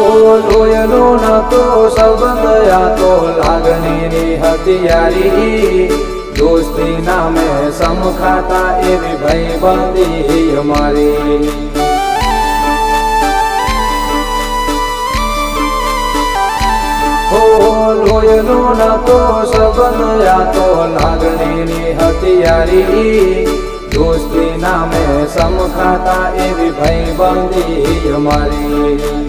લોયનો નતો સંબંધ આ તો લાગણીની હથિયારી દોસ્તી નામે સમખાતા એવી ભાઈબંધી અમારી લોયનો નતો સંબંધ આ તો લાગણીની હથિયારી દોસ્તી નામે સમખાતા એવી ભાઈબંધી અમારી